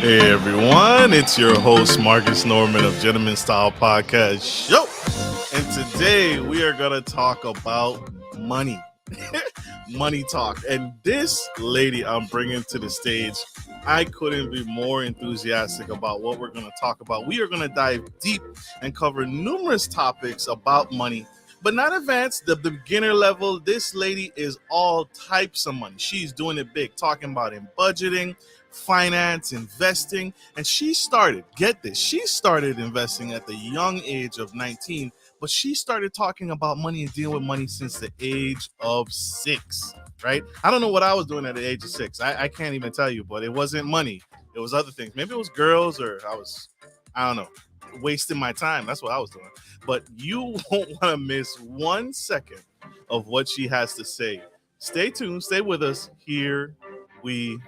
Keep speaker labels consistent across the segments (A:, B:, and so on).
A: Hey everyone, it's your host Marcus Norman of Gentleman Style Podcast Show. And today we are going to talk about money. Money talk. And this lady I'm bringing to the stage, I couldn't be more enthusiastic about what we're going to talk about. We are going to dive deep and cover numerous topics about money, but not advanced, the beginner level. This lady is all types of money. She's doing it big, talking about in budgeting, finance, investing. And she started, get this, she started investing at the young age of 19, but she started talking about money and dealing with money since the age of 6, right? I don't know what I was doing at the age of 6. I can't even tell you, but it wasn't money. It was other things. Maybe it was girls, or I don't know, wasting my time. That's what I was doing. But you won't want to miss 1 second of what she has to say. Stay tuned. Stay with us. Here we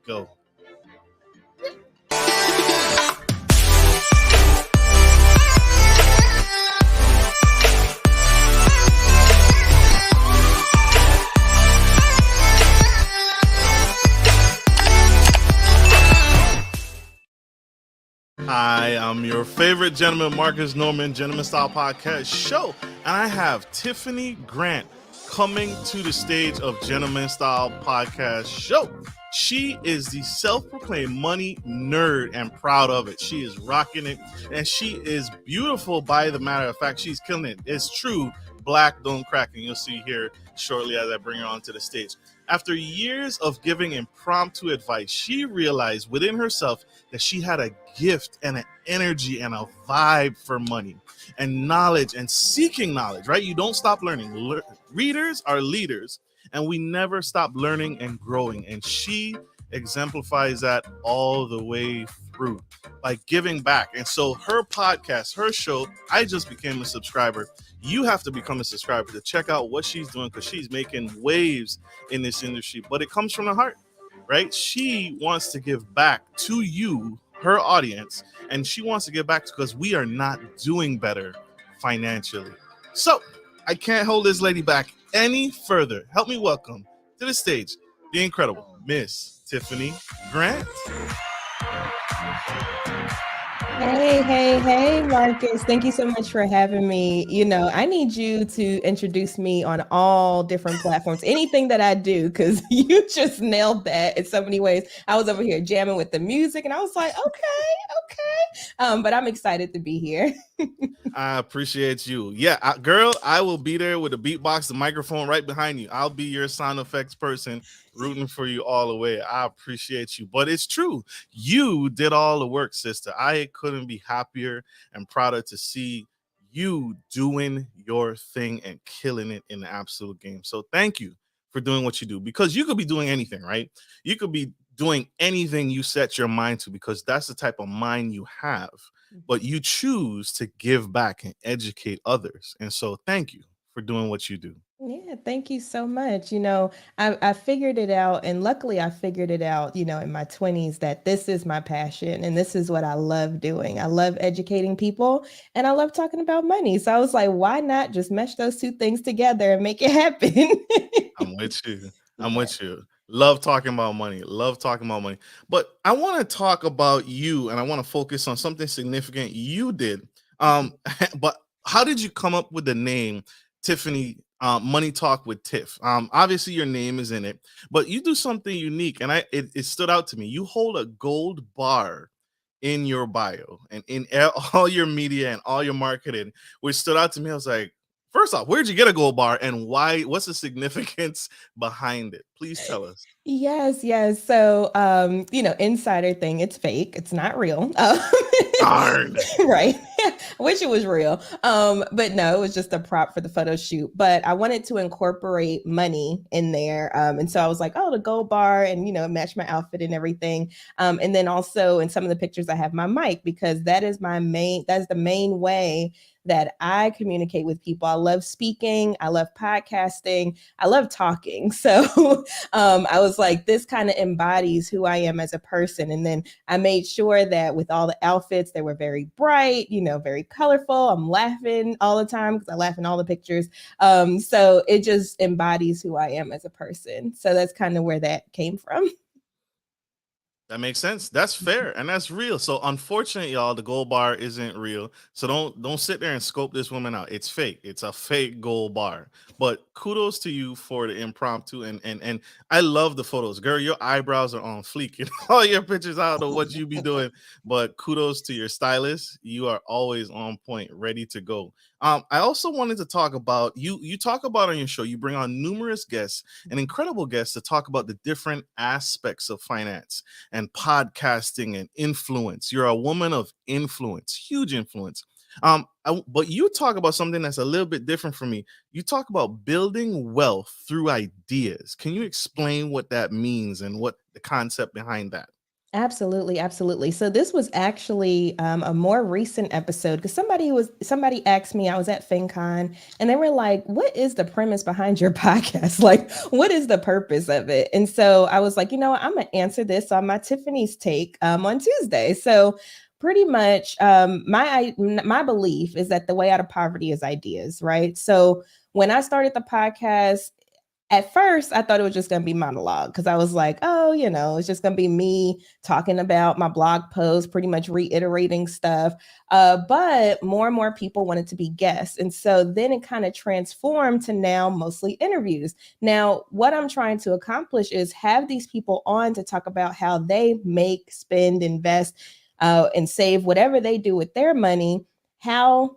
A: go. Hi, I'm your favorite gentleman, Marcus Norman, Gentleman Style Podcast Show. And I have Tiffany Grant coming to the stage of Gentleman Style Podcast Show. She is the self-proclaimed money nerd and proud of it. She is rocking it, and she is beautiful by the matter of fact. She's killing it. It's true. Black don't crack, and you'll see here shortly as I bring her onto the stage. After years of giving impromptu advice, she realized within herself that she had a gift and an energy and a vibe for money and knowledge and seeking knowledge, right? You don't stop learning. Readers are leaders, and we never stop learning and growing. And she exemplifies that all the way through by giving back. And so her podcast, her show, I just became a subscriber. You have to become a subscriber to check out what she's doing, because she's making waves in this industry, but it comes from the heart, right? She wants to give back to you, her audience, and she wants to give back because we are not doing better financially. So I can't hold this lady back any further. Help me welcome to the stage the incredible Miss Tiffany Grant.
B: Hey, Marcus. Thank you so much for having me. I need you to introduce me on all different platforms, anything that I do, because you just nailed that in so many ways. I was over here jamming with the music, and I was like, okay. But I'm excited to be here.
A: I appreciate you. Yeah, girl, I will be there with the beatbox, the microphone right behind you. I'll be your sound effects person, rooting for you all the way. I appreciate you. But it's true. You did all the work, sister. I couldn't be happier and prouder to see you doing your thing and killing it in the absolute game. So thank you for doing what you do, because you could be doing anything, right? You could be doing anything you set your mind to, because that's the type of mind you have. But you choose to give back and educate others. And so thank you for doing what you do.
B: Yeah, thank you so much. I figured it out, and luckily I figured it out, in my 20s, that this is my passion and this is what I love doing. I love educating people, and I love talking about money. So I was like, why not just mesh those two things together and make it happen?
A: I'm with you. I'm with you. Love talking about money. Love talking about money. But I want to talk about you, and I want to focus on something significant you did. But how did you come up with the name Tiffany Money Talk with Tiff? Obviously your name is in it, but you do something unique, and it stood out to me. You hold a gold bar in your bio and in all your media and all your marketing, which stood out to me. I was like, first off, where'd you get a gold bar, and why? What's the significance behind it? Please tell us.
B: Yes. So, insider thing, it's fake. It's not real.
A: Darn.
B: Right. I wish it was real. But no, it was just a prop for the photo shoot. But I wanted to incorporate money in there. And so I was like, oh, the gold bar, and, match my outfit and everything. And then also in some of the pictures, I have my mic, because that's the main way that I communicate with people. I love speaking. I love podcasting. I love talking. So I was like, this kind of embodies who I am as a person. And then I made sure that with all the outfits, they were very bright, very colorful. I'm laughing all the time because I laugh in all the pictures. So it just embodies who I am as a person. So that's kind of where that came from.
A: That makes sense. That's fair and that's real. So unfortunately, y'all, the gold bar isn't real. So don't sit there and scope this woman out. It's fake. It's a fake gold bar. But kudos to you for the impromptu and I love the photos. Girl, your eyebrows are on fleek in all your pictures. I don't know what you be doing, but kudos to your stylist. You are always on point, ready to go. I also wanted to talk about you talk about on your show, you bring on numerous guests and incredible guests to talk about the different aspects of finance and podcasting and influence. You're a woman of influence, huge influence. But you talk about something that's a little bit different from me. You talk about building wealth through ideas. Can you explain what that means and what the concept behind that?
B: Absolutely, absolutely. So this was actually a more recent episode because somebody asked me. I was at FinCon and they were like, "What is the premise behind your podcast? Like, what is the purpose of it?" And so I was like, I'm gonna answer this on my Tiffany's Take on Tuesday. So pretty much, my belief is that the way out of poverty is ideas, right? So when I started the podcast, at first I thought it was just going to be monologue because I was like, oh, it's just going to be me talking about my blog post, pretty much reiterating stuff. But more and more people wanted to be guests. And so then it kind of transformed to now mostly interviews. Now, what I'm trying to accomplish is have these people on to talk about how they make, spend, invest, and save whatever they do with their money, how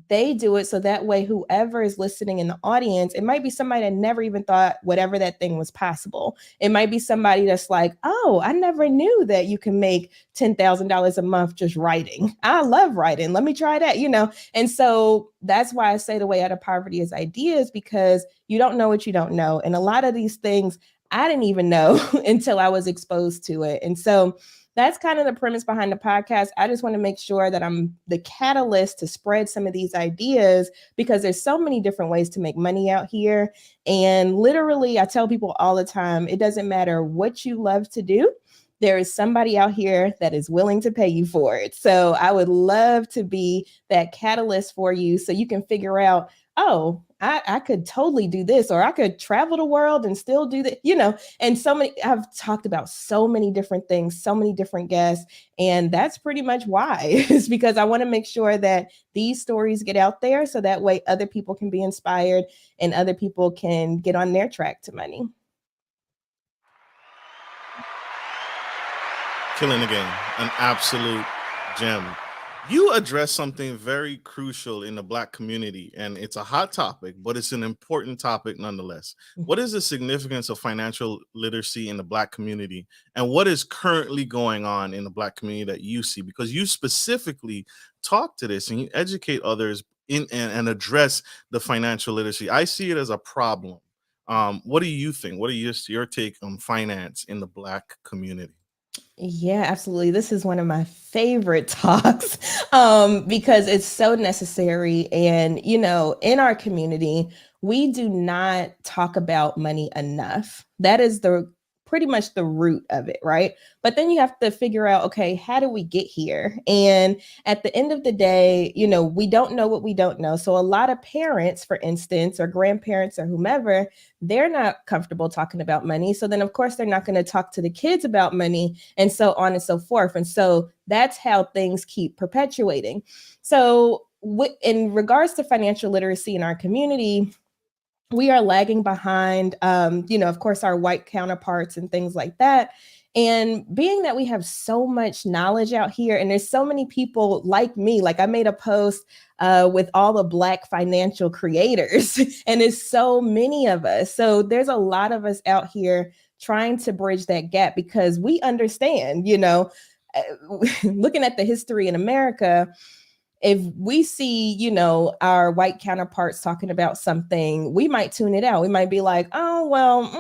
B: they do it so that way whoever is listening in the audience, it might be somebody that never even thought whatever that thing was possible. It might be somebody that's like, oh, I never knew that you can make $10,000 a month just writing. I love writing. Let me try that, And so that's why I say the way out of poverty is ideas, because you don't know what you don't know. And a lot of these things I didn't even know until I was exposed to it. And so that's kind of the premise behind the podcast. I just want to make sure that I'm the catalyst to spread some of these ideas because there's so many different ways to make money out here. And literally, I tell people all the time, it doesn't matter what you love to do. There is somebody out here that is willing to pay you for it. So I would love to be that catalyst for you so you can figure out, oh, I could totally do this, or I could travel the world and still do that, and I've talked about so many different things, so many different guests. And that's pretty much why it's because I want to make sure that these stories get out there so that way other people can be inspired and other people can get on their track to money.
A: Killing the game, an absolute gem. You address something very crucial in the Black community, and it's a hot topic, but it's an important topic nonetheless. What is the significance of financial literacy in the Black community, and what is currently going on in the Black community that you see? Because you specifically talk to this and you educate others and address the financial literacy. I see it as a problem. What do you think? What are your take on finance in the Black community?
B: Yeah, absolutely. This is one of my favorite talks because it's so necessary. And, in our community, we do not talk about money enough. That is pretty much the root of it, right? But then you have to figure out, okay, how do we get here? And at the end of the day, we don't know what we don't know. So a lot of parents, for instance, or grandparents or whomever, they're not comfortable talking about money. So then, of course, they're not going to talk to the kids about money and so on and so forth. And so that's how things keep perpetuating. So in regards to financial literacy in our community, we are lagging behind, of course, our white counterparts and things like that. And being that we have so much knowledge out here, and there's so many people like me, like I made a post with all the Black financial creators, and it's so many of us. So there's a lot of us out here trying to bridge that gap because we understand, looking at the history in America, if we see, our white counterparts talking about something, we might tune it out. We might be like, oh, well,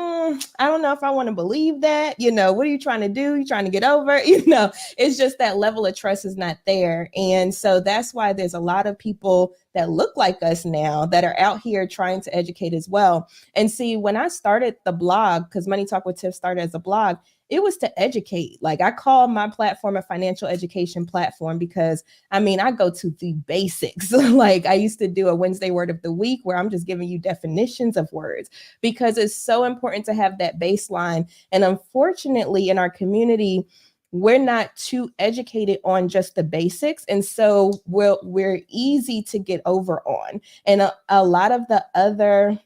B: I don't know if I want to believe that. What are you trying to do? You trying to get over? It's just that level of trust is not there. And so that's why there's a lot of people that look like us now that are out here trying to educate as well. And see, when I started the blog, because Money Talk with Tiff started as a blog, it was to educate. Like I call my platform a financial education platform because I go to the basics. Like I used to do a Wednesday word of the week where I'm just giving you definitions of words because it's so important to have that baseline. And unfortunately in our community, we're not too educated on just the basics. And so we're easy to get over on. And a lot of the other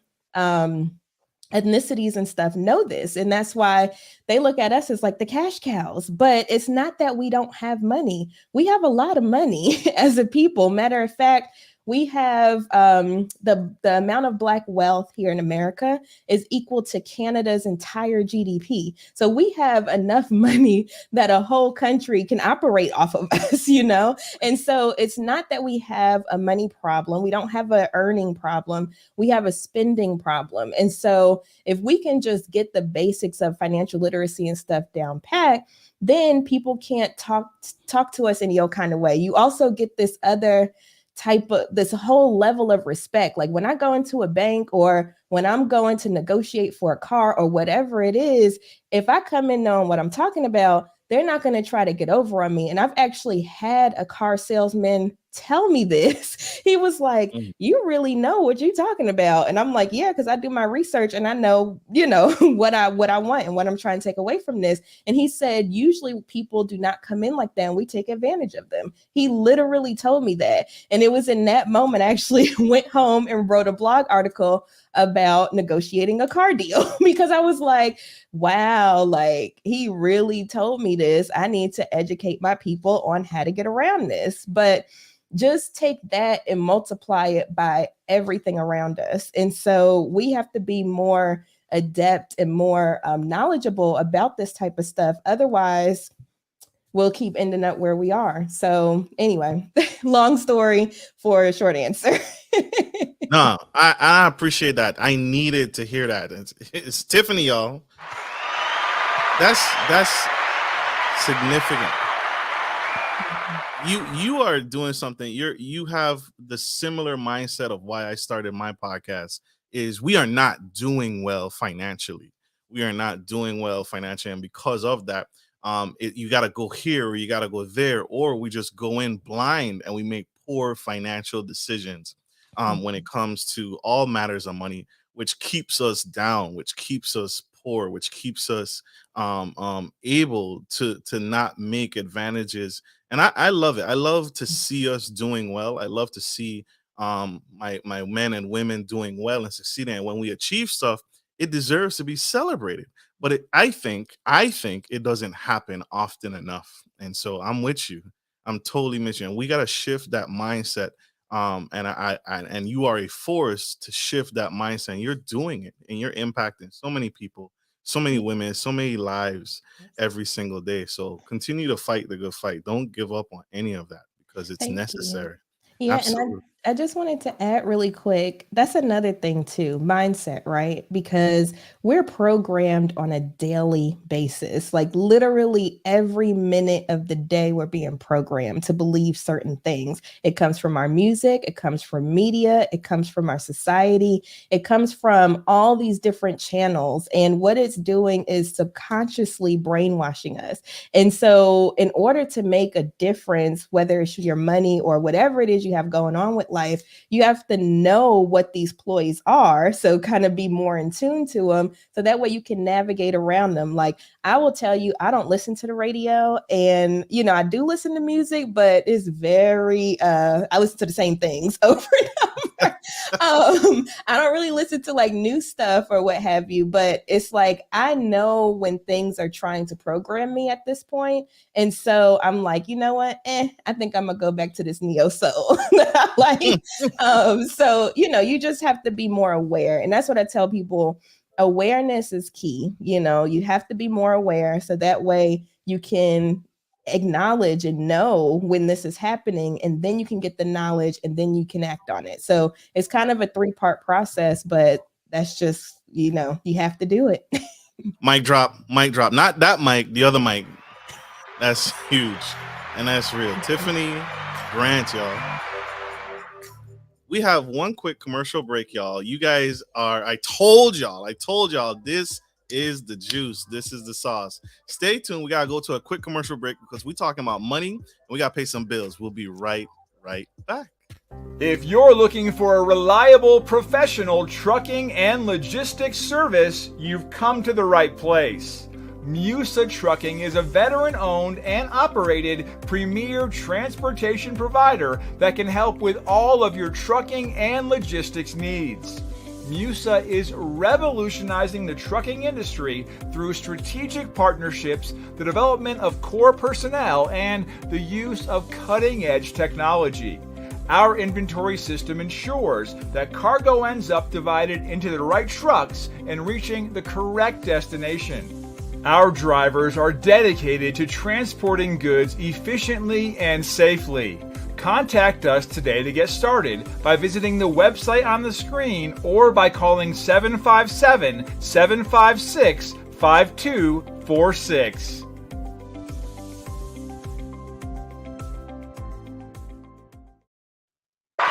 B: ethnicities and stuff know this. And that's why they look at us as like the cash cows. But it's not that we don't have money. We have a lot of money as a people. Matter of fact, we have the amount of Black wealth here in America is equal to Canada's entire GDP. So we have enough money that a whole country can operate off of us, you know? And so it's not that we have a money problem. We don't have an earning problem. We have a spending problem. And so if we can just get the basics of financial literacy and stuff down pat, then people can't talk to us any old kind of way. You also get this other this whole level of respect. Like when I go into a bank or when I'm going to negotiate for a car or whatever it is, if I come in knowing what I'm talking about, they're not going to try to get over on me. And I've actually had a car salesman tell me this. He was like, you really know what you're talking about. And I'm like, yeah, because I do my research and I know, you know, what I want and what I'm trying to take away from this. And he said, usually people do not come in like that and we take advantage of them. He literally told me that. And it was in that moment I actually went home and wrote a blog article about negotiating a car deal because I was like, wow, like he really told me this. I need to educate my people on how to get around this. But just take that and multiply it by everything around us. And so we have to be more adept and more knowledgeable about this type of stuff. Otherwise, we'll keep ending up where we are. So anyway, long story for a short answer.
A: No, I appreciate that. I needed to hear that. It's Tiffany, y'all. That's significant. You are doing something. You have the similar mindset of why I started my podcast. Is we are not doing well financially. We are not doing well financially, and because of that, you got to go here or you got to go there, or we just go in blind and we make poor financial decisions when it comes to all matters of money, which keeps us down, which keeps us poor, which keeps us able to not make advantages. And I love it. I love to see us doing well. I love to see my men and women doing well and succeeding. And when we achieve stuff, it deserves to be celebrated. But I think it doesn't happen often enough. And so I'm with you. I'm totally with you. And we got to shift that mindset. And you are a force to shift that mindset. And you're doing it, and you're impacting so many people, so many women, so many lives every single day. So continue to fight the good fight. Don't give up on any of that because it's necessary.
B: Yeah, absolutely. And I just wanted to add really quick, that's another thing too, mindset, right? Because we're programmed on a daily basis. Like literally every minute of the day, we're being programmed to believe certain things. It comes from our music, it comes from media, it comes from our society, it comes from all these different channels. And what it's doing is subconsciously brainwashing us. And so in order to make a difference, whether it's your money or whatever it is you have going on with life, you have to know what these ploys are. So kind of be more in tune to them. So that way you can navigate around them. Like I will tell you, I don't listen to the radio, and, you know, I do listen to music, but it's very, I listen to the same things over and over. I don't really listen to like new stuff or what have you, but it's like, I know when things are trying to program me at this point. And so I'm like, you know what? I think I'm gonna go back to this neo soul. Like, so, you know, you just have to be more aware. And that's what I tell people. Awareness is key. You know, you have to be more aware. So that way you can acknowledge and know when this is happening, and then you can get the knowledge and then you can act on it. So it's kind of a 3-part process, but that's just, you know, you have to do it.
A: Mic drop, not that mic, the other mic. That's huge and that's real. Tiffany Grant, y'all. We have one quick commercial break, y'all. You guys are, I told y'all, this is the juice. This is the sauce. Stay tuned. We got to go to a quick commercial break because we're talking about money and we got to pay some bills. We'll be right back.
C: If you're looking for a reliable professional trucking and logistics service, you've come to the right place. Musa Trucking is a veteran-owned and operated premier transportation provider that can help with all of your trucking and logistics needs. Musa is revolutionizing the trucking industry through strategic partnerships, the development of core personnel, and the use of cutting-edge technology. Our inventory system ensures that cargo ends up divided into the right trucks and reaching the correct destination. Our drivers are dedicated to transporting goods efficiently and safely. Contact us today to get started by visiting the website on the screen or by calling 757-756-5246.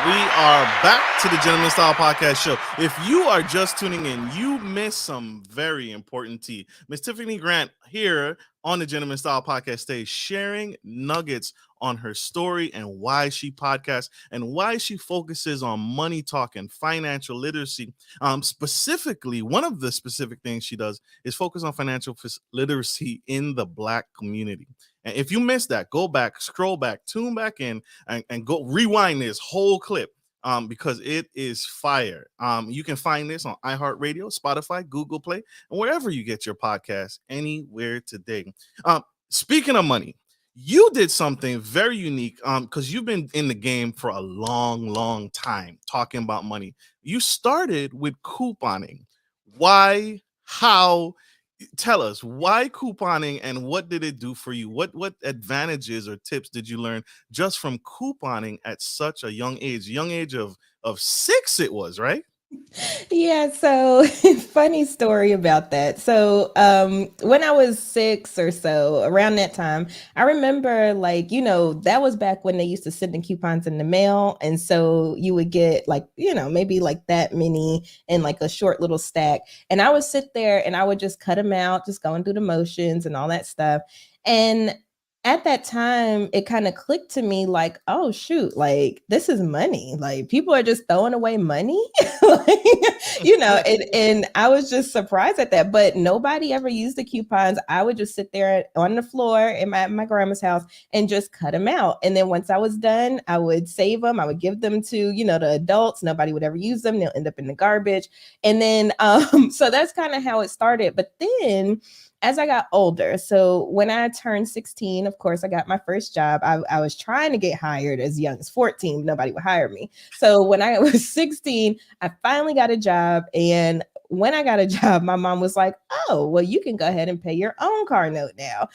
A: We are back to the Gentleman Style Podcast Show. If you are just tuning in, you missed some very important tea. Miss Tiffany Grant here on the Gentleman Style Podcast stage, sharing nuggets on her story and why she podcasts and why she focuses on money talk and financial literacy. Specifically, one of the specific things she does is focus on financial literacy in the Black community. And if you missed that, go back, scroll back, tune back in, and go rewind this whole clip because it is fire. You can find this on iHeartRadio, Spotify, Google Play, and wherever you get your podcasts anywhere today. Speaking of money, you did something very unique because you've been in the game for a long time talking about money. You started with couponing. Why? How? Tell us why couponing and what did it do for you? What advantages or tips did you learn just from couponing at such a young age of 6 it was, right?
B: Yeah, so funny story about that. So when I was 6 or so, around that time, I remember that was back when they used to send the coupons in the mail. And so you would get maybe like that many in like a short little stack. And I would sit there and I would just cut them out, just going through the motions and all that stuff. And at that time, it kind of clicked to me like, oh, shoot, like this is money. Like people are just throwing away money, and I was just surprised at that. But nobody ever used the coupons. I would just sit there on the floor in my grandma's house and just cut them out. And then once I was done, I would save them. I would give them to, the adults. Nobody would ever use them. They'll end up in the garbage. And then, so that's kind of how it started. But then as I got older, so when I turned 16, of course, I got my first job. I was trying to get hired as young as 14, but nobody would hire me. So when I was 16, I finally got a job. And when I got a job, my mom was like, oh, well, you can go ahead and pay your own car note now.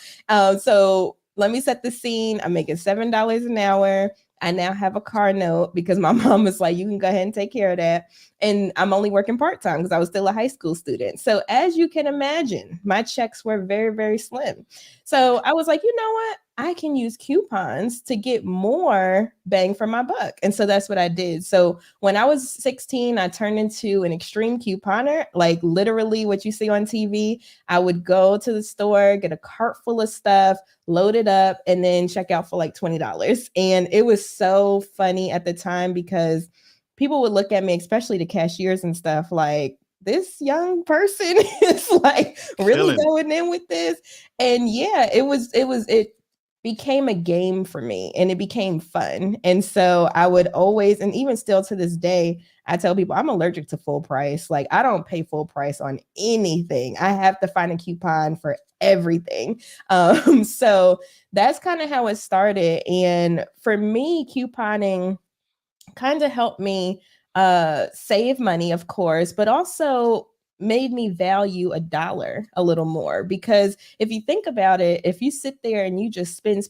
B: So let me set the scene. I'm making $7 an hour. I now have a car note because my mom was like, you can go ahead and take care of that. And I'm only working part-time because I was still a high school student. So as you can imagine, my checks were very, very slim. So I was like, you know what? I can use coupons to get more bang for my buck. And so that's what I did. So when I was 16, I turned into an extreme couponer, like literally what you see on TV. I would go to the store, get a cart full of stuff, load it up, and then check out for like $20. And it was so funny at the time because people would look at me, especially the cashiers and stuff, like, this young person is like really going in with this. And yeah, it became a game for me and it became fun. And so I would always, and even still to this day, I tell people I'm allergic to full price. Like I don't pay full price on anything. I have to find a coupon for everything. So that's kind of how it started. And for me, couponing kind of helped me save money, of course, but also made me value $1 a little more. Because if you think about it, if you sit there and you just spend,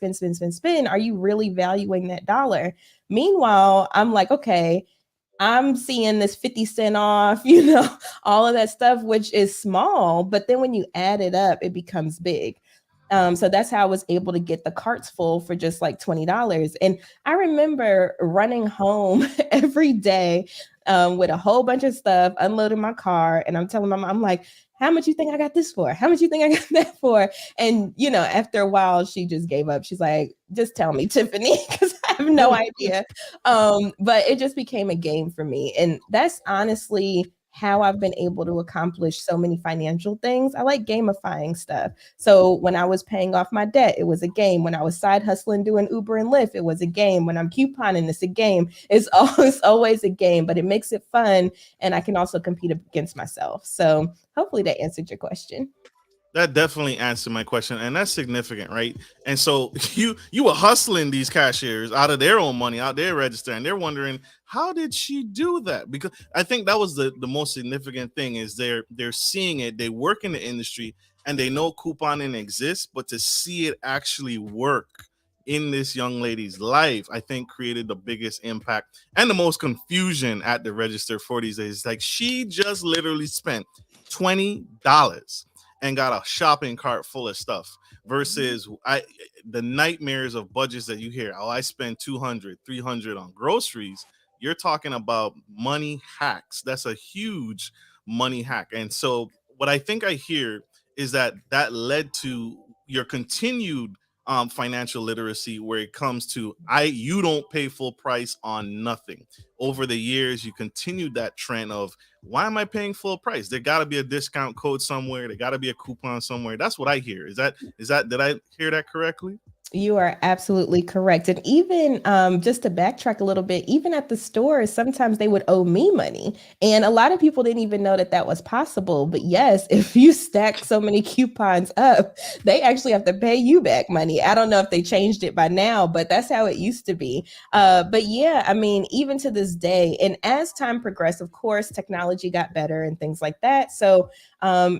B: are you really valuing that dollar? Meanwhile, I'm like, okay, I'm seeing this 50 cent off, all of that stuff, which is small, but then when you add it up, it becomes big. So that's how I was able to get the carts full for just like $20. And I remember running home every day with a whole bunch of stuff, unloading my car. And I'm telling my mom, I'm like, how much you think I got this for? How much you think I got that for? And, after a while, she just gave up. She's like, just tell me, Tiffany, because I have no idea. But it just became a game for me. And that's honestly how I've been able to accomplish so many financial things. I like gamifying stuff. So when I was paying off my debt, it was a game. When I was side hustling doing Uber and Lyft, it was a game. When I'm couponing, it's a game. It's always a game, but it makes it fun, and I can also compete against myself. So hopefully that answered your question.
A: That definitely answered my question, and that's significant, right? And so you were hustling these cashiers out of their own money, out their register, and they're wondering, how did she do that? Because I think that was the most significant thing, is they're seeing it, they work in the industry, and they know couponing exists, but to see it actually work in this young lady's life, I think created the biggest impact and the most confusion at the register for these days. Like, she just literally spent $20 and got a shopping cart full of stuff, versus the nightmares of budgets that you hear. Oh, I spend 200, 300 on groceries. You're talking about money hacks. That's a huge money hack. And so what I think I hear is that led to your continued financial literacy, where it comes to you don't pay full price on nothing. Over the years, you continued that trend of, why am I paying full price? There got to be a discount code somewhere. There got to be a coupon somewhere. That's what I hear. Is that did I hear that correctly?
B: You are absolutely correct. And even just to backtrack a little bit, even at the stores, sometimes they would owe me money. And a lot of people didn't even know that that was possible. But yes, if you stack so many coupons up, they actually have to pay you back money. I don't know if they changed it by now, but that's how it used to be. But yeah, I mean, even to this day, and as time progressed, of course, technology got better and things like that. So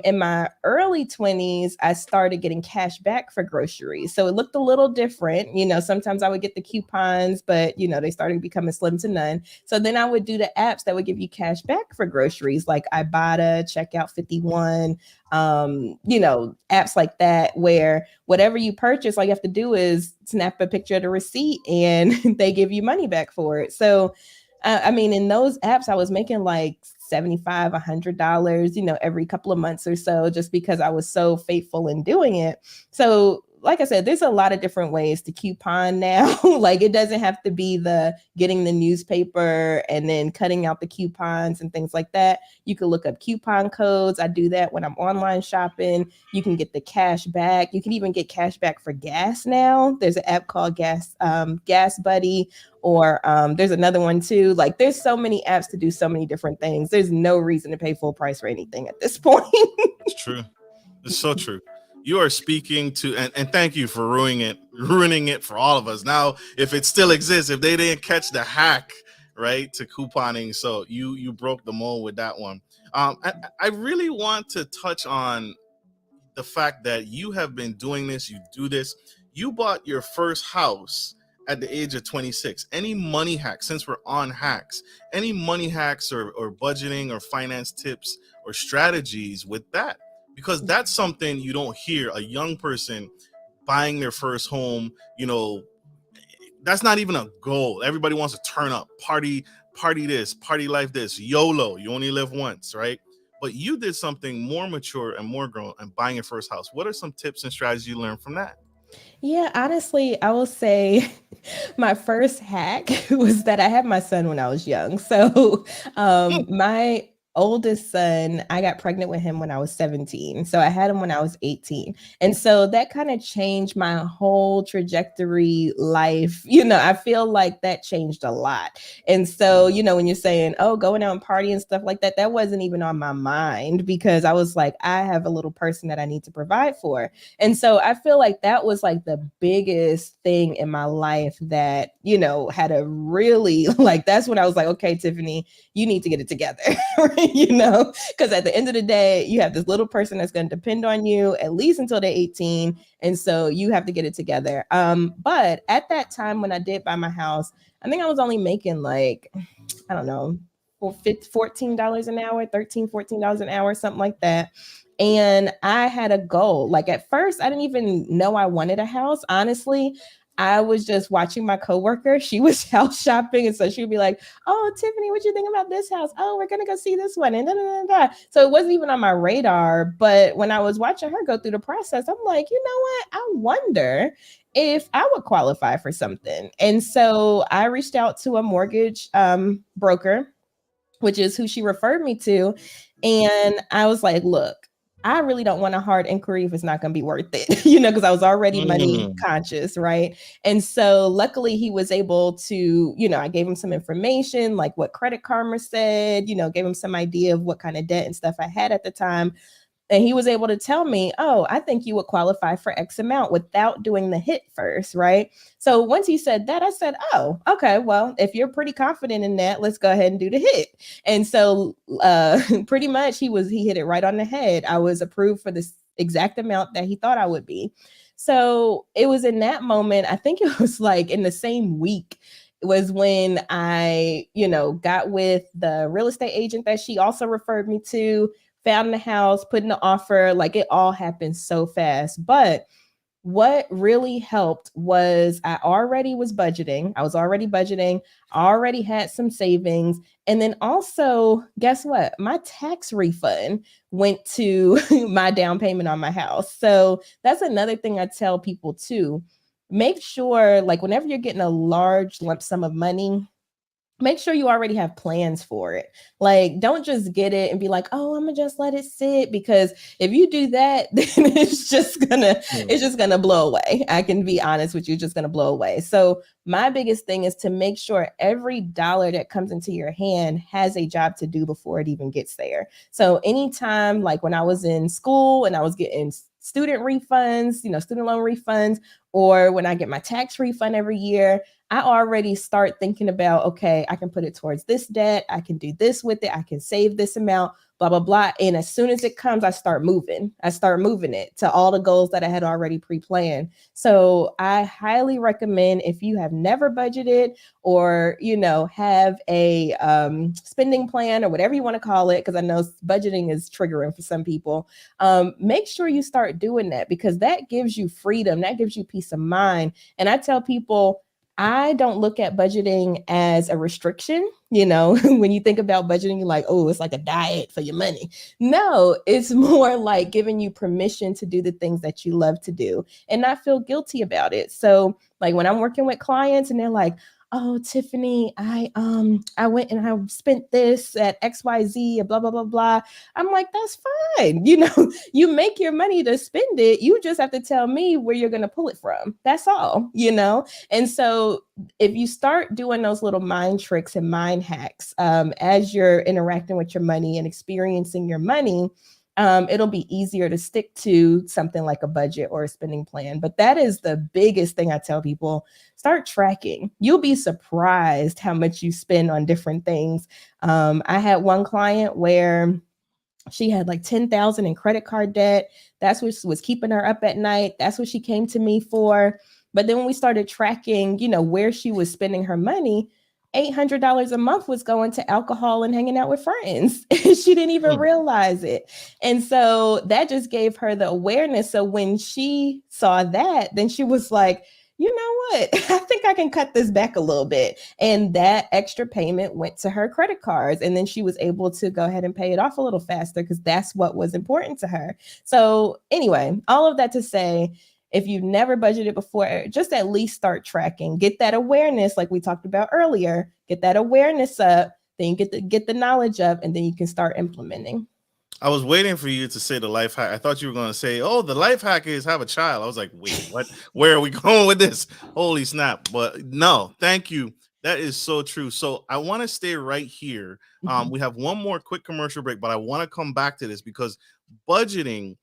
B: in my early 20s, I started getting cash back for groceries. So it looked a little different. Sometimes I would get the coupons, but, they started becoming slim to none. So then I would do the apps that would give you cash back for groceries, like Ibotta, Checkout 51, apps like that, where whatever you purchase, all you have to do is snap a picture of the receipt and they give you money back for it. So I mean, in those apps, I was making like $75, $100, every couple of months or so, just because I was so faithful in doing it. So like I said, there's a lot of different ways to coupon now. Like, it doesn't have to be the getting the newspaper and then cutting out the coupons and things like that. You can look up coupon codes. I do that when I'm online shopping. You can get the cash back. You can even get cash back for gas now. There's an app called Gas Buddy, or there's another one too. Like, there's so many apps to do so many different things. There's no reason to pay full price for anything at this point.
A: It's true. It's so true. You are speaking to, and thank you for ruining it for all of us. Now, if it still exists, if they didn't catch the hack, right, to couponing, so you broke the mold with that one. I really want to touch on the fact that you have been doing this. You do this. You bought your first house at the age of 26. Any money hacks, since we're on hacks, any money hacks or budgeting or finance tips or strategies with that? Because that's something you don't hear, a young person buying their first home. That's not even a goal. Everybody wants to turn up, party this, party life this, YOLO, you only live once, right? But you did something more mature and more grown and buying your first house. What are some tips and strategies you learned from that?
B: Yeah, honestly, I will say my first hack was that I had my son when I was young. So my oldest son, I got pregnant with him when I was 17. So I had him when I was 18. And so that kind of changed my whole trajectory life. I feel like that changed a lot. And so, when you're saying, oh, going out and party and stuff like that, that wasn't even on my mind, because I was like, I have a little person that I need to provide for. And so I feel like that was like the biggest thing in my life that, had a really, like, that's when I was like, okay, Tiffany, you need to get it together. Because at the end of the day, you have this little person that's going to depend on you at least until they're 18. And so you have to get it together. But at that time when I did buy my house, I think I was only making like, I don't know, $14 an hour, $14 an hour, something like that. And I had a goal. Like, at first, I didn't even know I wanted a house. Honestly, I was just watching my coworker. She was house shopping. And so she'd be like, oh, Tiffany, what you think about this house? Oh, we're going to go see this one. And da, da, da, da. So it wasn't even on my radar. But when I was watching her go through the process, I'm like, you know what? I wonder if I would qualify for something. And so I reached out to a mortgage broker. which is who she referred me to. And I was like, look, I really don't want a hard inquiry if it's not going to be worth it, because I was already money conscious, right? And so luckily he was able to, I gave him some information, like what Credit Karma said, gave him some idea of what kind of debt and stuff I had at the time. And he was able to tell me, oh, I think you would qualify for X amount without doing the hit first, right? So once he said that, I said, oh, okay, well, if you're pretty confident in that, let's go ahead and do the hit. And so pretty much he hit it right on the head. I was approved for this exact amount that he thought I would be. So it was in that moment, I think it was like in the same week, was when I, got with the real estate agent that she also referred me to, found the house, put in the offer. Like it all happened so fast. But what really helped was I already was budgeting. I was already budgeting, already had some savings. And then also, guess what? My tax refund went to my down payment on my house. So that's another thing I tell people too. Make sure, like whenever you're getting a large lump sum of money, make sure you already have plans for it. Like, don't just get it and be like, oh, I'm gonna just let it sit, because if you do that, then it's just gonna blow away. I can be honest with you, it's just gonna blow away. So my biggest thing is to make sure every dollar that comes into your hand has a job to do before it even gets there. So anytime, like when I was in school and I was getting student refunds, student loan refunds, or when I get my tax refund every year, I already start thinking about, okay, I can put it towards this debt. I can do this with it. I can save this amount, blah, blah, blah. And as soon as it comes, I start moving it to all the goals that I had already pre-planned. So I highly recommend, if you have never budgeted or, have a spending plan or whatever you want to call it, because I know budgeting is triggering for some people, make sure you start doing that, because that gives you freedom. That gives you peace of mind. And I tell people, I don't look at budgeting as a restriction. When you think about budgeting, you're like, oh, it's like a diet for your money. No, it's more like giving you permission to do the things that you love to do and not feel guilty about it. So like when I'm working with clients and they're like, oh, Tiffany, I went and I spent this at XYZ and blah, blah, blah, blah. I'm like, that's fine. You make your money to spend it. You just have to tell me where you're going to pull it from. That's all, And so if you start doing those little mind tricks and mind hacks as you're interacting with your money and experiencing your money, it'll be easier to stick to something like a budget or a spending plan. But that is the biggest thing I tell people. Start tracking. You'll be surprised how much you spend on different things. I had one client where she had like $10,000 in credit card debt. That's what was keeping her up at night. That's what she came to me for. But then when we started tracking, where she was spending her money, $800 a month was going to alcohol and hanging out with friends. She didn't even realize it. And so that just gave her the awareness. So when she saw that, then she was like, you know what? I think I can cut this back a little bit. And that extra payment went to her credit cards. And then she was able to go ahead and pay it off a little faster because that's what was important to her. So anyway, all of that to say, if you've never budgeted before, just at least start tracking, get that awareness like we talked about earlier, get that awareness up, then you get the knowledge up, and then you can start implementing.
A: I was waiting for you to say the life hack. I thought you were going to say, oh, the life hack is have a child. I was like, wait, what? Where are we going with this? Holy snap. But no, thank you. That is so true. So I want to stay right here. We have one more quick commercial break, but I want to come back to this because budgeting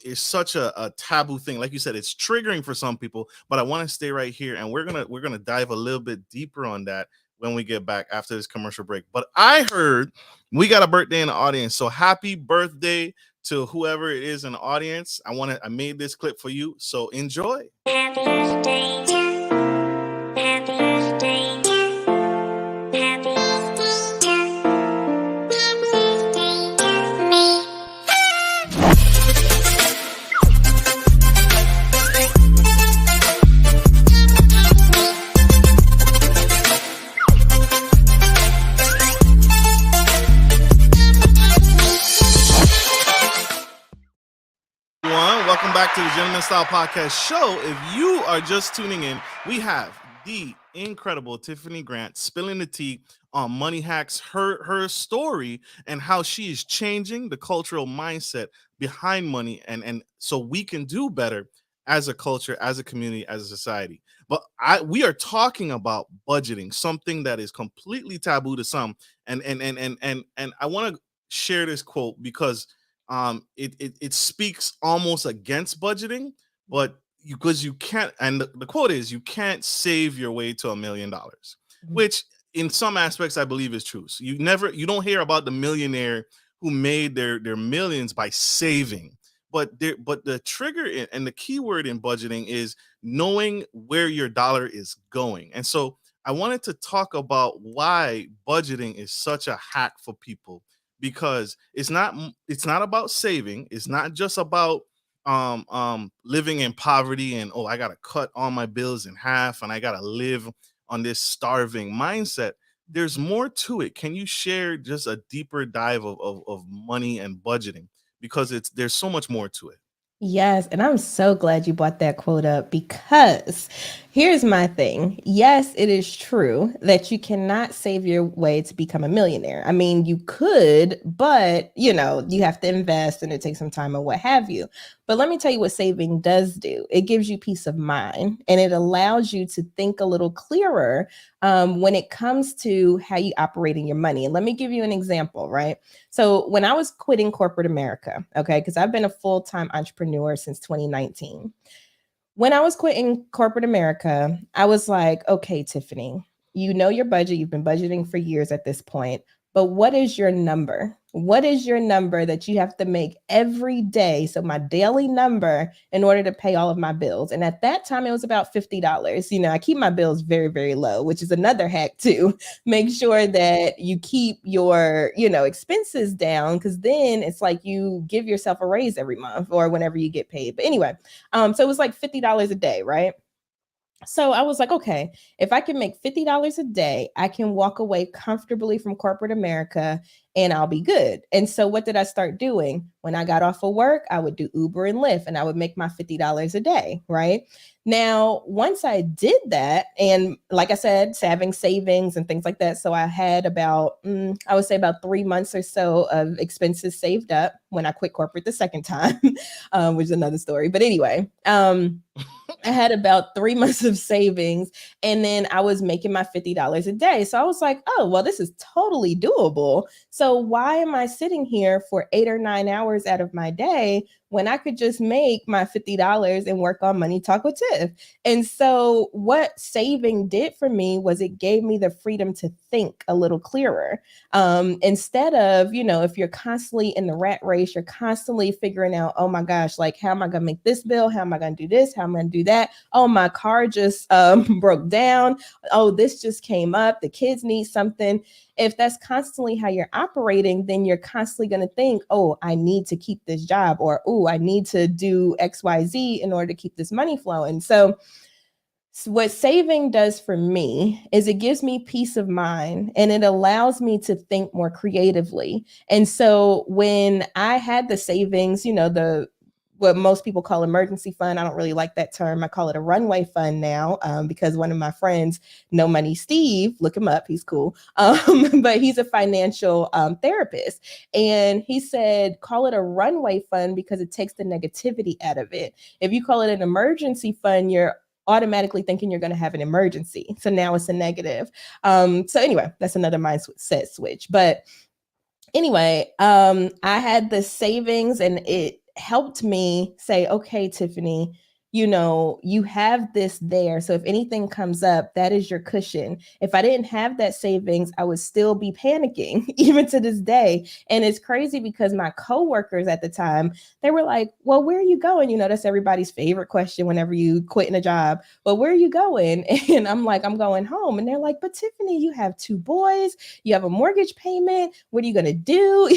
A: is such a taboo thing. Like you said, it's triggering for some people, but I want to stay right here and we're gonna dive a little bit deeper on that when we get back after this commercial break. But I heard we got a birthday in the audience, so happy birthday to whoever it is in the audience. I made this clip for you, so enjoy. Happy birthday to you. Happy birthday to you. Happy birthday to you. Happy birthday to me. Welcome back to the Gentleman Style Podcast Show. If you are just tuning in, we have the incredible Tiffany Grant, spilling the tea on money hacks, her story, and how she is changing the cultural mindset behind money, and so we can do better as a culture, as a community, as a society. But we are talking about budgeting, something that is completely taboo to some. And I want to share this quote because it speaks almost against budgeting, but because you can't, and the quote is, you can't save your way to $1 million, which in some aspects I believe is true. So you don't hear about the millionaire who made their millions by saving. But the trigger and the key word in budgeting is knowing where your dollar is going. And so I wanted to talk about why budgeting is such a hack for people, because it's not about saving. It's not just about living in poverty and, oh, I gotta cut all my bills in half and I gotta live on this starving mindset. There's more to it. Can you share just a deeper dive of money and budgeting, because there's so much more to it?
B: Yes, and I'm so glad you brought that quote up, because here's my thing. Yes, it is true that you cannot save your way to become a millionaire. I mean, you could, but you have to invest and it takes some time and what have you. But let me tell you what saving does do. It gives you peace of mind, and it allows you to think a little clearer when it comes to how you operate in your money. And let me give you an example, right? So when I was quitting corporate America, okay, because I've been a full-time entrepreneur since 2019. When I was quitting corporate America, I was like, okay, Tiffany, you know your budget. You've been budgeting for years at this point. But what is your number? What is your number that you have to make every day? So my daily number in order to pay all of my bills. And at that time, it was about $50. I keep my bills very, very low, which is another hack too. Make sure that you keep your, expenses down, because then it's like you give yourself a raise every month or whenever you get paid. But anyway, so it was like $50 a day, right? So I was like, okay, if I can make $50 a day, I can walk away comfortably from corporate America and I'll be good. And so what did I start doing? When I got off of work, I would do Uber and Lyft and I would make my $50 a day, right? Now, once I did that, and like I said, having savings and things like that. So I had about, I would say about 3 months or so of expenses saved up when I quit corporate the second time, which is another story. But anyway, I had about 3 months of savings, and then I was making my $50 a day. So I was like, oh, well, this is totally doable. So why am I sitting here for 8 or 9 hours out of my day when I could just make my $50 and work on Money Talk with Tiff? And so what saving did for me was it gave me the freedom to think a little clearer. Instead of, if you're constantly in the rat race, you're constantly figuring out, oh my gosh, like, how am I going to make this bill? How am I going to do this? How am I going to do that? Oh, my car just broke down. Oh, this just came up. The kids need something. If that's constantly how you're operating, then you're constantly going to think, oh, I need to keep this job, or, oh, I need to do XYZ in order to keep this money flowing. So what saving does for me is it gives me peace of mind and it allows me to think more creatively. And so when I had the savings, what most people call emergency fund. I don't really like that term. I call it a runway fund now, because one of my friends, No Money Steve, look him up, he's cool. But he's a financial therapist. And he said, call it a runway fund because it takes the negativity out of it. If you call it an emergency fund, you're automatically thinking you're going to have an emergency. So now it's a negative. So anyway, that's another mindset switch. But anyway, I had the savings and it helped me say, okay, Tiffany, you have this there. So if anything comes up, that is your cushion. If I didn't have that savings, I would still be panicking even to this day. And it's crazy because my coworkers at the time, they were like, well, where are you going? That's everybody's favorite question whenever you quit in a job. Well, where are you going? And I'm like, I'm going home. And they're like, but Tiffany, you have 2 boys, you have a mortgage payment. What are you going to do?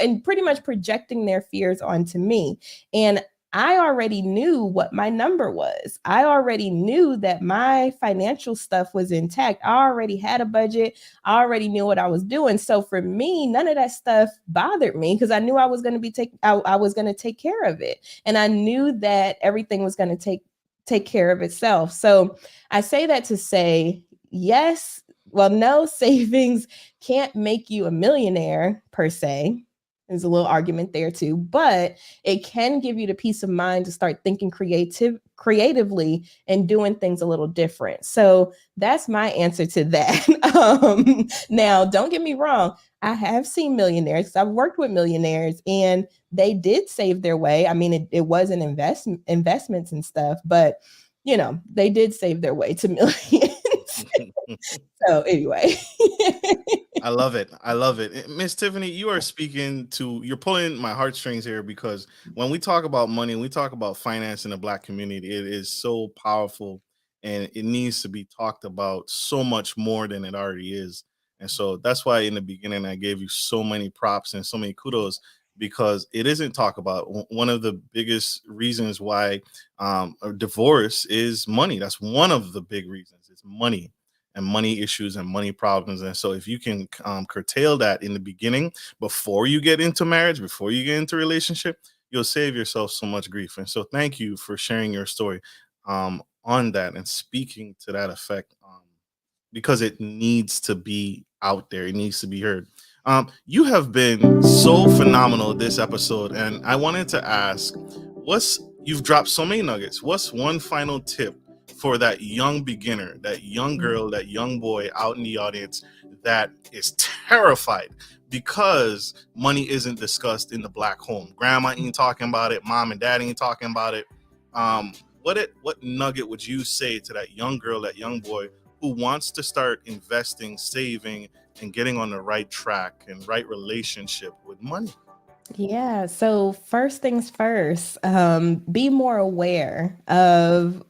B: And pretty much projecting their fears onto me. And I already knew what my number was. I already knew that my financial stuff was intact. I already had a budget. I already knew what I was doing. So for me, none of that stuff bothered me because I knew I was going to take care of it. And I knew that everything was going to take care of itself. So I say that to say, yes, well, no, savings can't make you a millionaire per se. There's a little argument there too, but it can give you the peace of mind to start thinking creatively and doing things a little different. So that's my answer to that. Now, don't get me wrong. I have seen millionaires. I've worked with millionaires and they did save their way. I mean, it wasn't investments and stuff, but they did save their way to millions. So anyway.
A: I love it. I love it. Miss Tiffany, you're pulling my heartstrings here, because when we talk about money, we talk about finance in the Black community, it is so powerful and it needs to be talked about so much more than it already is. And so that's why in the beginning, I gave you so many props and so many kudos, because it isn't talked about. One of the biggest reasons why a divorce is money. That's one of the big reasons. It's money and money issues and money problems. And so if you can curtail that in the beginning, before you get into marriage, before you get into a relationship, you'll save yourself so much grief. And so thank you for sharing your story on that and speaking to that effect, because it needs to be out there. It needs to be heard. You have been so phenomenal this episode, and I wanted to ask, you've dropped so many nuggets. What's one final tip for that young beginner, that young girl, that young boy out in the audience that is terrified because money isn't discussed in the Black home? Grandma ain't talking about it. Mom and dad ain't talking about it. What nugget would you say to that young girl, that young boy who wants to start investing, saving, and getting on the right track and right relationship with money?
B: Yeah. So first things first, be more aware of,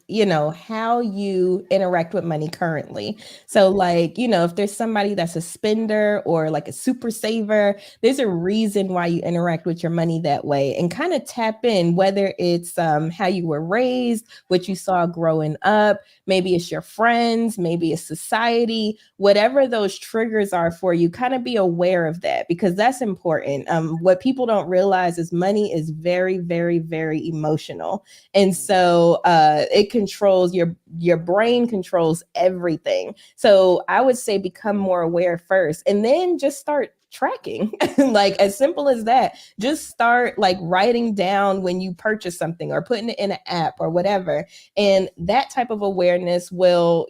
B: how you interact with money currently. So like, if there's somebody that's a spender or like a super saver, there's a reason why you interact with your money that way, and kind of tap in, whether it's how you were raised, what you saw growing up, maybe it's your friends, maybe it's society, whatever those triggers are for you, kind of be aware of that, because that's important. What people don't realize is money is very, very, very emotional. And so it controls your brain, controls everything. So I would say become more aware first, and then just start tracking. Like as simple as that. Just start like writing down when you purchase something or putting it in an app or whatever. And that type of awareness will,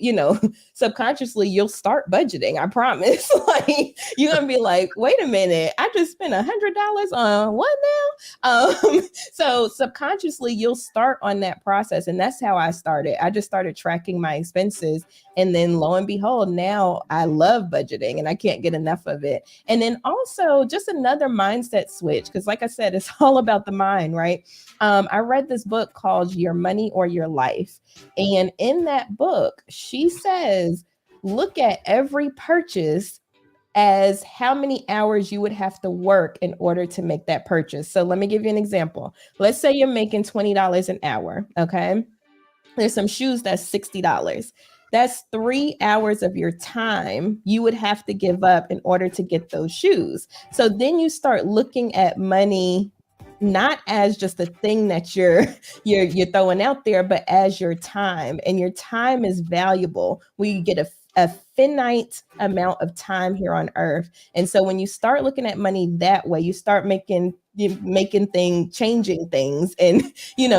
B: subconsciously you'll start budgeting. I promise. Like you're gonna be like, wait a minute, I just spent $100 on what now? So subconsciously you'll start on that process. And that's how I started. I just started tracking my expenses. And then lo and behold, now I love budgeting and I can't get enough of it. And then also just another mindset switch, because like I said, it's all about the mind, right? I read this book called Your Money or Your Life. And in that book, she says, look at every purchase as how many hours you would have to work in order to make that purchase. So let me give you an example. Let's say you're making $20 an hour, okay? There's some shoes that's $60. That's 3 hours of your time you would have to give up in order to get those shoes. So then you start looking at money not as just a thing that you're throwing out there, but as your time. And your time is valuable. We get a finite amount of time here on earth. And so when you start looking at money that way, you start changing things, and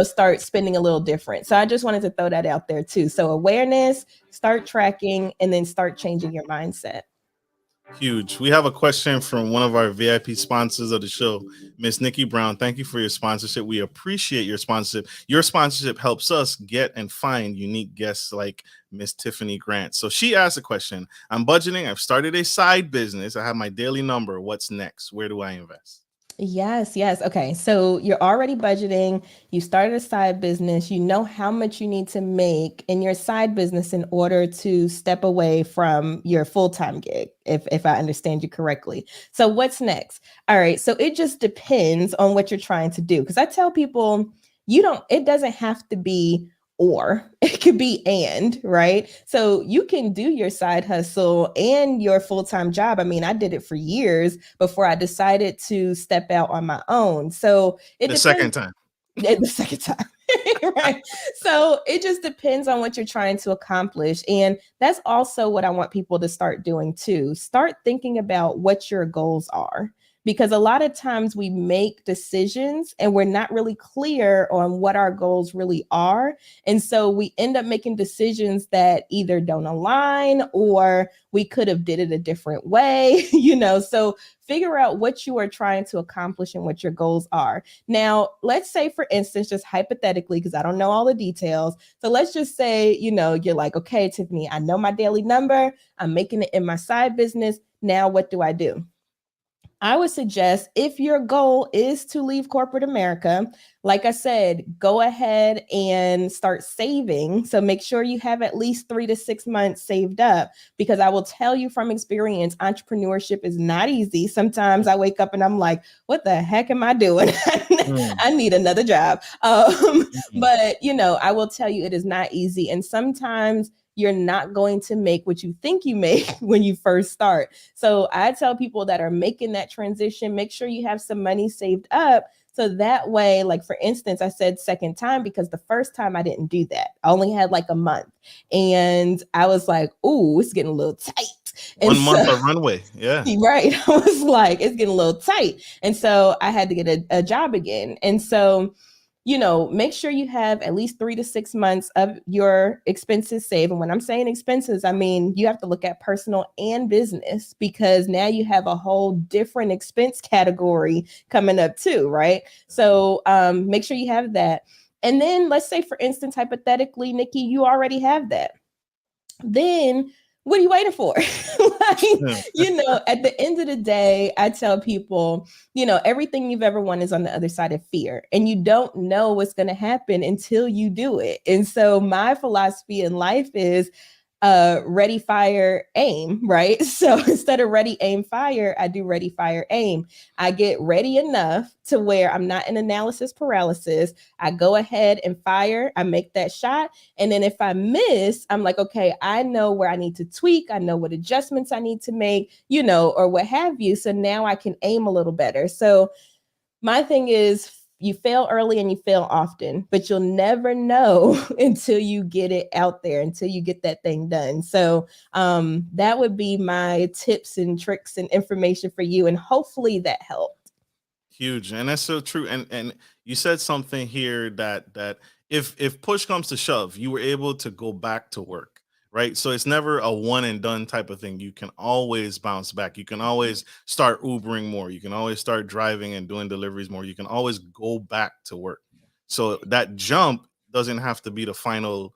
B: start spending a little different. So I just wanted to throw that out there too. So awareness, start tracking, and then start changing your mindset.
A: Huge. We have a question from one of our VIP sponsors of the show, Miss Nikki Brown. Thank you for your sponsorship. We appreciate your sponsorship. Your sponsorship helps us get and find unique guests like Miss Tiffany Grant. So she asked a question. I'm budgeting. I've started a side business. I have my daily number. What's next? Where do I invest?
B: Yes. Okay. So you're already budgeting. You started a side business. You know how much you need to make in your side business in order to step away from your full-time gig, if I understand you correctly. So what's next? All right. So it just depends on what you're trying to do. Because I tell people, it doesn't have to be or, it could be and, right? So you can do your side hustle and your full-time job. I mean, I did it for years before I decided to step out on my own. So
A: The second time.
B: The second time. Right. So it just depends on what you're trying to accomplish. And that's also what I want people to start doing too. Start thinking about what your goals are. Because a lot of times we make decisions and we're not really clear on what our goals really are. And so we end up making decisions that either don't align or we could have did it a different way, so figure out what you are trying to accomplish and what your goals are. Now, let's say, for instance, just hypothetically, because I don't know all the details. So let's just say, you're like, okay, Tiffany, I know my daily number. I'm making it in my side business. Now, what do I do? I would suggest, if your goal is to leave corporate America, like I said, go ahead and start saving. So make sure you have at least 3 to 6 months saved up, because I will tell you from experience, entrepreneurship is not easy. Sometimes I wake up and I'm like, what the heck am I doing? I need another job. But, I will tell you, it is not easy. And sometimes you're not going to make what you think you make when you first start. So I tell people that are making that transition, make sure you have some money saved up. So that way, like, for instance, I said second time because the first time I didn't do that. I only had like a month. And I was like, ooh, it's getting a little tight. And
A: 1 month of runway. Yeah.
B: Right. I was like, it's getting a little tight. And so I had to get a job again. And so make sure you have at least 3 to 6 months of your expenses saved. And when I'm saying expenses, I mean, you have to look at personal and business, because now you have a whole different expense category coming up too, right? So make sure you have that. And then let's say, for instance, hypothetically, Nikki, you already have that. Then what are you waiting for? At the end of the day, I tell people, everything you've ever wanted is on the other side of fear, and you don't know what's going to happen until you do it. And so my philosophy in life is ready, fire, aim, right? So instead of ready, aim, fire, I do ready, fire, aim. I get ready enough to where I'm not in analysis paralysis. I go ahead and fire. I make that shot. And then if I miss, I'm like, okay, I know where I need to tweak. I know what adjustments I need to make, or what have you. So now I can aim a little better. So my thing is, you fail early and you fail often, but you'll never know until you get it out there, until you get that thing done. So that would be my tips and tricks and information for you. And hopefully that helped.
A: Huge. And that's so true. And you said something here that if push comes to shove, you were able to go back to work. Right. So it's never a one and done type of thing. You can always bounce back. You can always start Ubering more. You can always start driving and doing deliveries more. You can always go back to work. So that jump doesn't have to be the final,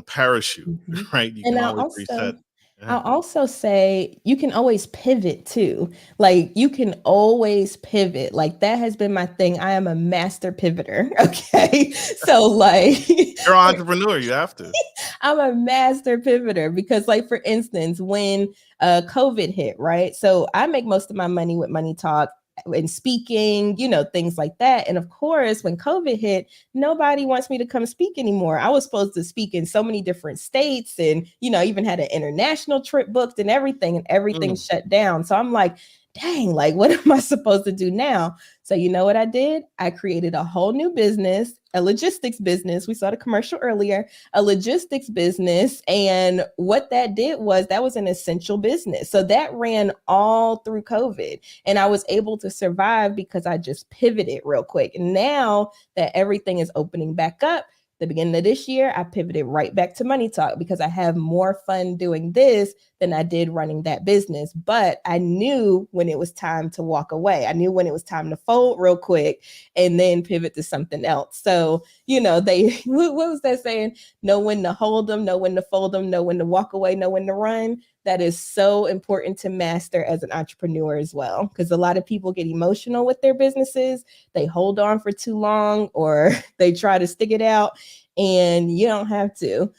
A: parachute. Right. You
B: And
A: can always reset.
B: I'll also say you can always pivot too. Like, you can always pivot. Like, that has been my thing. I am a master pivoter. Okay. So like,
A: you're an entrepreneur. You have to.
B: I'm a master pivoter because, like, for instance, when COVID hit, right? So I make most of my money with Money Talk and speaking, things like that. And of course, when COVID hit, nobody wants me to come speak anymore. I was supposed to speak in so many different states and, even had an international trip booked and everything shut down. So I'm like, dang, like, what am I supposed to do now? So you know what I did? I created a whole new business, a logistics business. We saw the commercial earlier, a logistics business. And what that did was that was an essential business. So that ran all through COVID. And I was able to survive because I just pivoted real quick. And now that everything is opening back up, the beginning of this year, I pivoted right back to Money Talk because I have more fun doing this than I did running that business. But I knew when it was time to walk away. I knew when it was time to fold real quick and then pivot to something else. So, what was that saying? Know when to hold them, know when to fold them, know when to walk away, know when to run. That is so important to master as an entrepreneur as well, because a lot of people get emotional with their businesses. They hold on for too long or they try to stick it out, and you don't have to.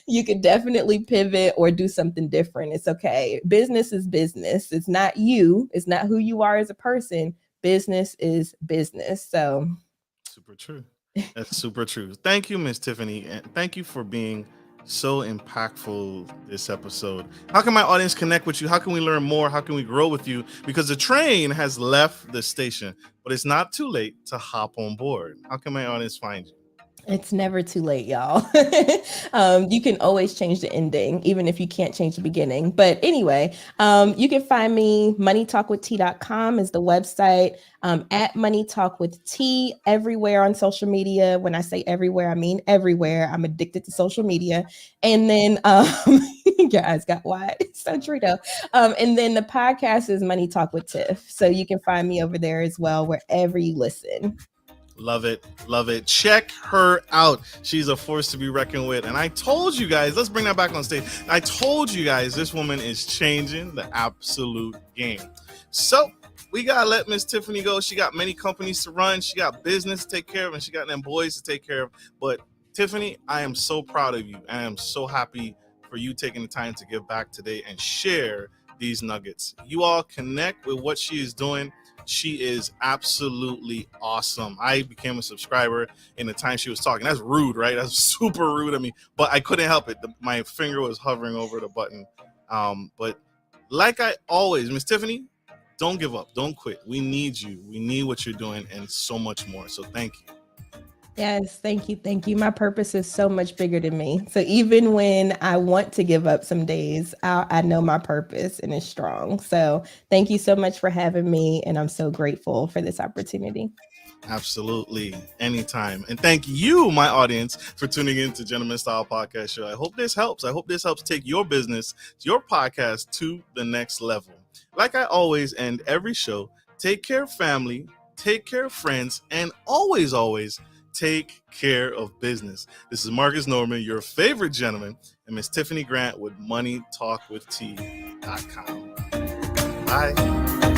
B: You could definitely pivot or do something different. It's okay. Business is business. It's not you. It's not who you are as a person. Business is business. So
A: super true. That's super true. Thank you, Miss Tiffany. And thank you for being So impactful this episode. How can my audience connect with you? How can we learn more? How can we grow with you? Because the train has left the station, but it's not too late to hop on board. How can my audience find you?
B: It's never too late, y'all. You can always change the ending, even if you can't change the beginning. But anyway, you can find me. moneytalkwitht.com is the website. At Money Talk with T everywhere on social media. When I say everywhere, I mean everywhere. I'm addicted to social media. And then your eyes got wide. It's so true though. And then the podcast is Money Talk with Tiff. So you can find me over there as well, wherever you listen.
A: Love it. Love it. Check her out. She's a force to be reckoned with. And I told you guys, let's bring that back on stage. I told you guys this woman is changing the absolute game. So we got to let Miss Tiffany go. She got many companies to run. She got business to take care of, and she got them boys to take care of. But Tiffany, I am so proud of you. I am so happy for you taking the time to give back today and share these nuggets. You all connect with what she is doing. She is absolutely awesome. I became a subscriber in the time she was talking. That's rude, right? That's super rude of me, but I couldn't help it. My finger was hovering over the button. But like I always, Miss Tiffany, don't give up. Don't quit. We need you. We need what you're doing and so much more. So thank you.
B: Yes, thank you. Thank you. My purpose is so much bigger than me. So even when I want to give up some days, I know my purpose and it's strong. So thank you so much for having me. And I'm so grateful for this opportunity.
A: Absolutely. Anytime. And thank you, my audience, for tuning in to Gentleman Style Podcast Show. I hope this helps. I hope this helps take your business, your podcast to the next level. Like I always end every show, take care of family, take care of friends, and always, always take care of business. This is Marcus Norman, your favorite gentleman, and Miss Tiffany Grant with moneytalkwitht.com. Bye.